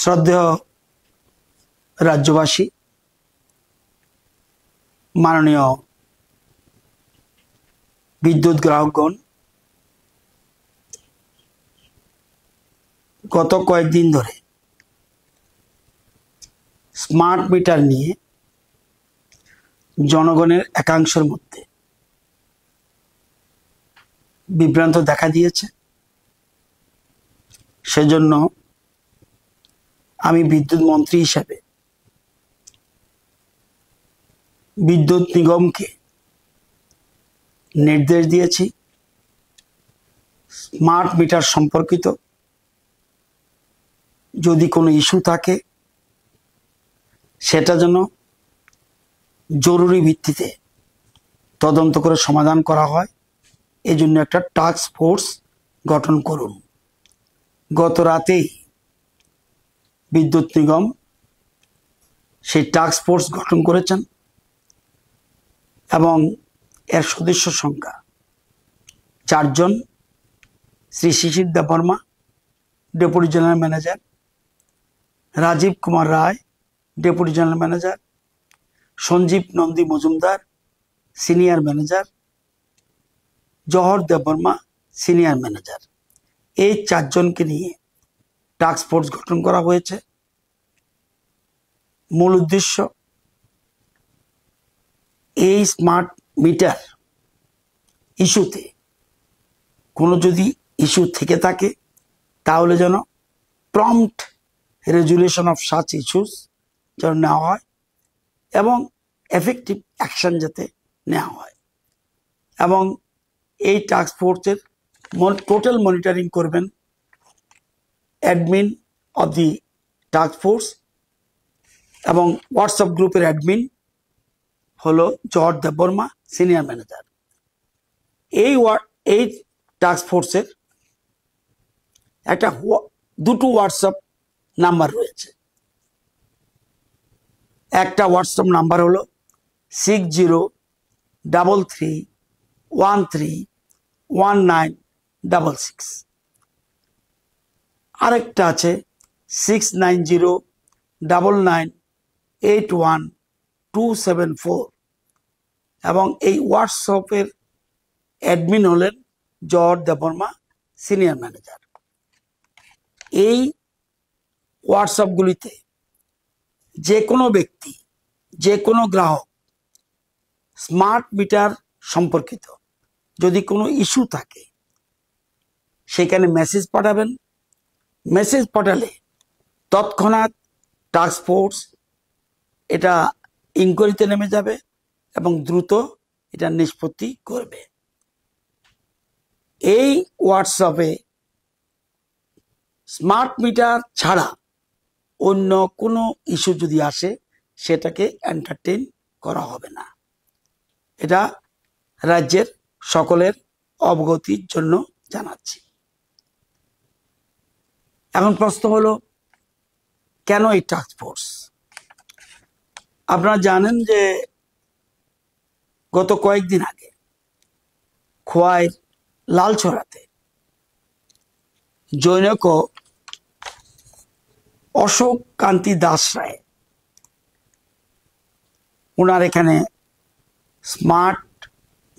শ্রদ্ধেয় রাজ্যবাসী, মাননীয় বিদ্যুৎ গ্রাহকগণ, গত কয়েকদিন ধরে স্মার্ট মিটার নিয়ে জনগণের একাংশের মধ্যে বিভ্রান্ত দেখা দিয়েছে। সেজন্য আমি বিদ্যুৎ মন্ত্রী হিসাবে বিদ্যুৎ নিগমকে নির্দেশ দিয়েছি স্মার্ট মিটার সম্পর্কিত যদি কোনো ইস্যু থাকে সেটা যেন জরুরি ভিত্তিতে তদন্ত করে সমাধান করা হয়। এই জন্য একটা টাস্ক ফোর্স গঠন করুন। গত রাতেই বিদ্যুৎ নিগম সেই টাস্ক ফোর্স গঠন করেছেন এবং এর সদস্য সংখ্যা 4 জন। Shri Shishir Debbarma, deputy general manager; Rajib Kumar Roy, deputy general manager; Sanjib Nandi Majumdar, senior manager; Jahar Debbarma, senior manager. এই 4 জনকে নিয়ে টাস্ক ফোর্স গঠন করা হয়েছে। মূল উদ্দেশ্য, এই স্মার্ট মিটার ইস্যুতে কোনো যদি ইস্যু থেকে থাকে তাহলে যেন prompt resolution of such issues যেন নেওয়া হয় এবং এফেক্টিভ অ্যাকশন যাতে নেওয়া হয়। এবং এই টাস্ক ফোর্সের টোটাল মনিটরিং করবেন admin of the task force এবং হোয়াটসঅ্যাপ গ্রুপের অ্যাডমিন হলো জহর দেববর্মা, সিনিয়র ম্যানেজার। এই টাস্ক ফোর্সের একটা দুটো হোয়াটসঅ্যাপ নাম্বার রয়েছে। একটা হোয়াটসঅ্যাপ নাম্বার হলো 6033131966, আরেকটা আছে 6909981274 এবং এই হোয়াটসঅ্যাপের অ্যাডমিন হলেন জহর দেববর্মা, সিনিয়র ম্যানেজার। এই হোয়াটসঅ্যাপগুলিতে যে কোনো ব্যক্তি, যে কোনো গ্রাহক স্মার্ট মিটার সম্পর্কিত যদি কোনো ইস্যু থাকে সেখানে মেসেজ পাঠাবেন। মেসেজ পাঠালে তৎক্ষণাৎ টাস্ক ফোর্স এটা ইনকোয়ারিতে নেমে যাবে এবং দ্রুত এটা নিষ্পত্তি করবে। এই হোয়াটসঅ্যাপে স্মার্ট মিটার ছাড়া অন্য কোনো ইস্যু যদি আসে সেটাকে এন্টারটেইন করা হবে না। এটা রাজ্যের সকলের অবগতির জন্য জানাচ্ছি। এখন প্রশ্ন হলো, কেন এই টাস্ক ফোর্স? আপনারা জানেন যে গত কয়েকদিন আগে খোয়াইয়ের লালছড়াতে জনৈক অশোক কান্তি দাস রায়, ওনার এখানে স্মার্ট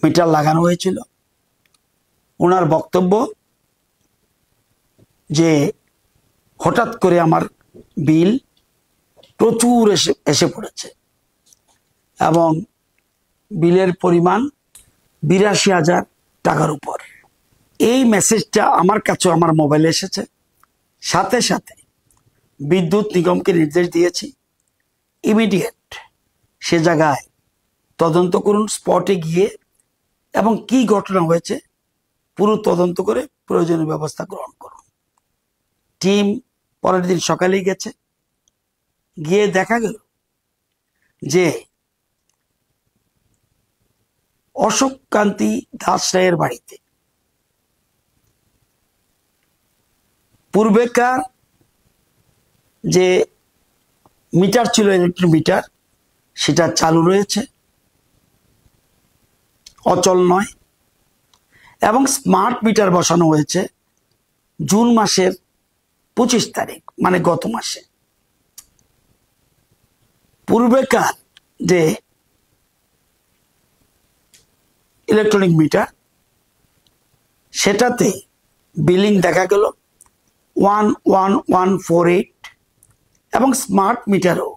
মিটার লাগানো হয়েছিল। ওনার বক্তব্য যে হঠাৎ করে আমার বিল প্রচুর এসে পড়েছে এবং বিলের পরিমাণ 82,000 টাকার উপর। এই মেসেজটা আমার কাছেও আমার মোবাইলে এসেছে। সাথে সাথে বিদ্যুৎ নিগমকে নির্দেশ দিয়েছি ইমিডিয়েট সে জায়গায় তদন্ত করুন, স্পটে গিয়ে, এবং কি ঘটনা হয়েছে পুরো তদন্ত করে প্রয়োজনীয় ব্যবস্থা গ্রহণ করুন। টিম পরের দিন সকালেই গেছে। গিয়ে দেখা গেল যে অশোক কান্তি দাস রায়ের বাড়িতে পূর্বেকার যে মিটার ছিল, ইলেকট্রিক মিটার, সেটা চালু রয়েছে, অচল নয়, এবং স্মার্ট মিটার বসানো হয়েছে জুন মাসের 25 তারিখ, মানে গত মাসে। পূর্বেকার যে ইলেকট্রনিক মিটার সেটাতে বিলিং দেখা গেল 11148 এবং স্মার্ট মিটারও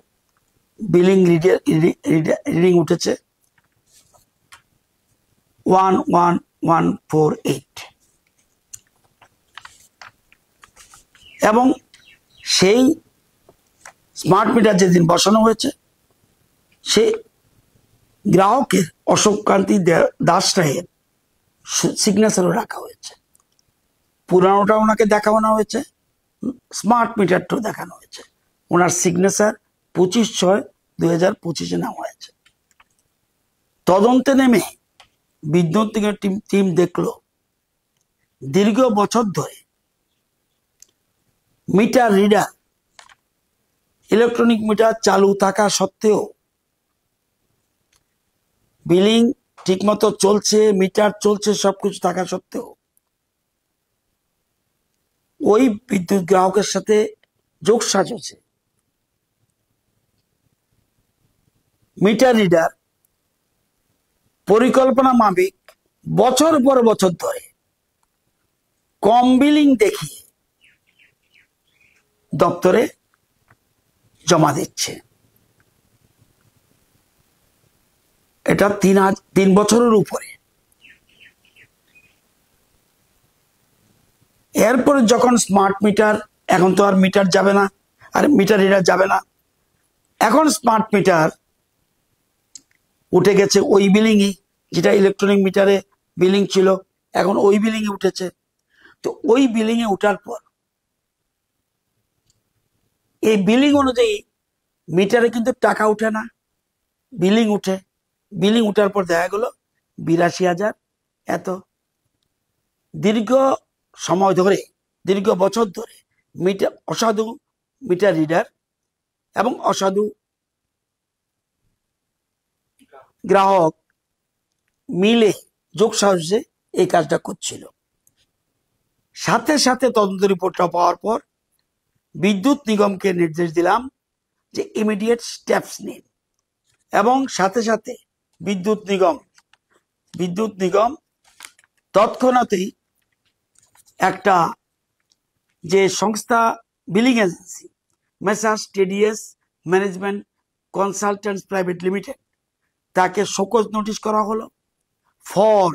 বিলিং রিডিং উঠেছে 11148 এবং সেই স্মার্ট মিটার যেদিন বসানো হয়েছে সে গ্রাহকের অশোককান্তি দাস রায়ের সিগনেচারও রাখা হয়েছে। পুরানোটা ওনাকে দেখানো হয়েছে, স্মার্ট মিটারটাও দেখানো হয়েছে। ওনার সিগনেচার 25/6/2025 নেওয়া হয়েছে। তদন্তে নেমে বিদ্যুৎ নিগমের টিম দেখলো দীর্ঘ বছর ধরে মিটার রিডার ইলেকট্রনিক মিটার চালু থাকা সত্ত্বেও বিলিং ঠিকমতো চলছে, মিটার চলছে, সবকিছু থাকা সত্ত্বেও ওই বিদ্যুৎ গ্রাহকের সাথে যোগসাজশে মিটার রিডার পরিকল্পনা মাফিক বছর পর বছর ধরে কম বিলিং দেখিয়ে দপ্তরে জমা দিচ্ছে। এটা 3 বছরের উপরে। এরপরে যখন স্মার্ট মিটার, এখন তো আর মিটার যাবে না, আর মিটার রিডার যাবে না, এখন স্মার্ট মিটার উঠে গেছে ওই বিলিংই, যেটা ইলেকট্রনিক মিটারে বিলিং ছিল এখন ওই বিলিংয়ে উঠেছে। তো ওই বিলিংয়ে উঠার পর এই বিলিং অনুযায়ী মিটারে কিন্তু টাকা উঠে না, বিলিং উঠে। বিলিং উঠার পর দেখা গেল 82,000 এত। দীর্ঘ সময় ধরে, দীর্ঘ বছর ধরে মিটার অসাধু মিটার রিডার এবং অসাধু গ্রাহক মিলে যোগসাজশে এই কাজটা করছিল। সাথে সাথে তদন্ত রিপোর্টটা পাওয়ার পর বিদ্যুৎ নিগমকে নির্দেশ দিলাম যে ইমিডিয়েট স্টেপস নিন, এবং সাথে সাথে বিদ্যুৎ নিগম তৎক্ষণাৎই একটা যে সংস্থা billing agency messrs TDS management consultants private limited, তাকে শোকজ নোটিশ করা হলো for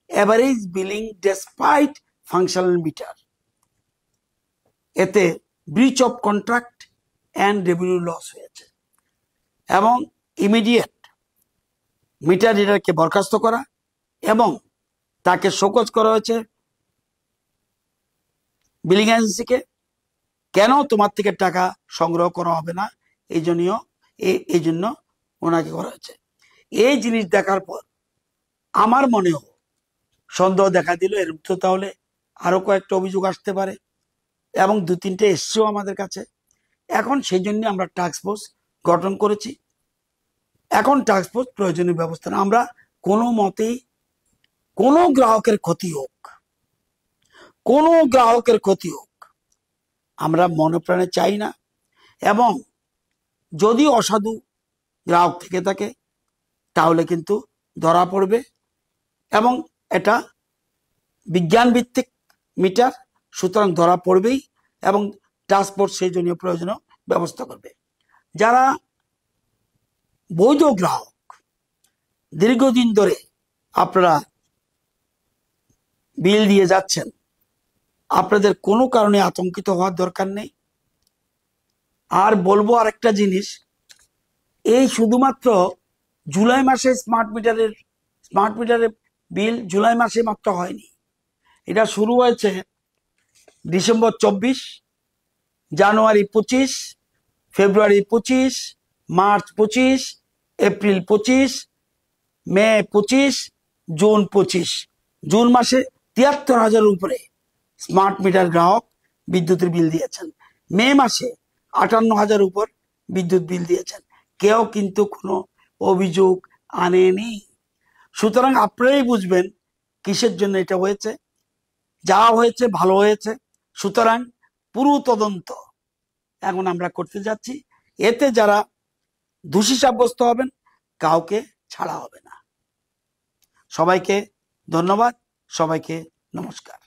average billing despite functional meter. এতে breach of contract and revenue loss হয়েছে এবং ইমিডিয়েট মিটার রিডারকে বরখাস্ত করা এবং তাকে শোকজ করা হয়েছে বিলিং এজেন্সিকে। কেন তোমার থেকে টাকা সংগ্রহ করা হবে না, এই জন্য ওনাকে করা হয়েছে। এই জিনিস দেখার পর আমার মনেও সন্দেহ দেখা দিল, এর তো তাহলে আরো কয়েকটা অভিযোগ আসতে পারে, এবং 2-3টে এসছেও আমাদের কাছে। এখন সেই জন্য আমরা টাস্ক ফোর্স গঠন করেছি। এখন টাস্ক ফোর্স প্রয়োজনীয় ব্যবস্থা, আমরা কোনো মতেই কোনো গ্রাহকের ক্ষতি হোক আমরা মনে প্রাণে চাই না। এবং যদি অসাধু গ্রাহক থেকে থাকে তাহলে কিন্তু ধরা পড়বে, এবং এটা বিজ্ঞান ভিত্তিক মিটার, সুতরাং ধরা পড়বেই, এবং টাস্ক ফোর্স সেই জন্য প্রয়োজনীয় ব্যবস্থা করবে। যারা বৈধ গ্রাহক, দীর্ঘদিন ধরে আপনারা বিল দিয়ে যাচ্ছেন, আপনাদের কোনো কারণে আতঙ্কিত হওয়ার দরকার নেই। আর বলবো আরেকটা জিনিস, এই শুধুমাত্র জুলাই মাসে স্মার্ট মিটারের বিল জুলাই মাসে মাত্র হয়নি, এটা শুরু হয়েছে ডিসেম্বর 24, জানুয়ারি 25, ফেব্রুয়ারি 25, মার্চ 25, এপ্রিল 25, মে 25, জুন 25। জুন মাসে 73,000 উপরে স্মার্ট মিটার গ্রাহক বিদ্যুতের বিল দিয়েছেন। মে মাসে 58,000 উপর বিদ্যুৎ বিল দিয়েছেন, কেউ কিন্তু কোনো অভিযোগ আনেনি। সুতরাং আপনারাই বুঝবেন কিসের জন্য এটা হয়েছে। যা হয়েছে ভালো হয়েছে। সুতরাং পুরো তদন্ত এখন আমরা করতে যাচ্ছি। এতে যারা দোষী সাব্যস্ত হবেন, কাউকে ছাড়া হবে না। সবাইকে ধন্যবাদ, সবাইকে নমস্কার।